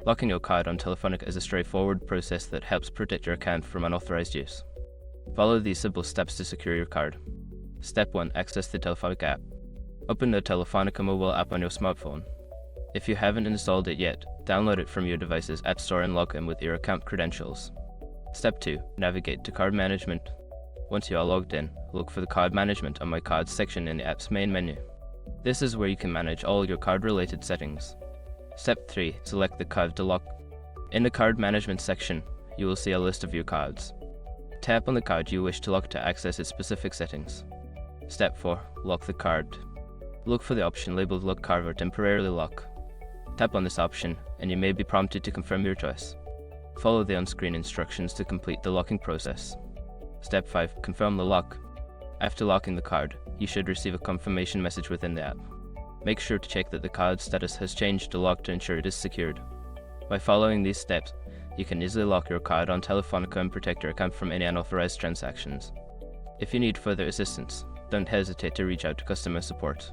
Locking your card on Telefonica is a straightforward process that helps protect your account from unauthorized use. Follow these simple steps to secure your card. Step 1. Access the Telefonica app. Open the Telefonica mobile app on your smartphone. If you haven't installed it yet, download it from your device's App Store and log in with your account credentials. Step 2. Navigate to Card Management. Once you are logged in, look for the Card Management on My Cards section in the app's main menu. This is where you can manage all your card-related settings. Step 3. Select the card to lock. In the Card Management section, you will see a list of your cards. Tap on the card you wish to lock to access its specific settings. Step 4. Lock the card. Look for the option labeled Lock Card or Temporarily Lock. Tap on this option, and you may be prompted to confirm your choice. Follow the on-screen instructions to complete the locking process. Step 5. Confirm the lock. After locking the card, you should receive a confirmation message within the app. Make sure to check that the card's status has changed to lock to ensure it is secured. By following these steps, you can easily lock your card on Telefonica and protect your account from any unauthorized transactions. If you need further assistance, don't hesitate to reach out to customer support.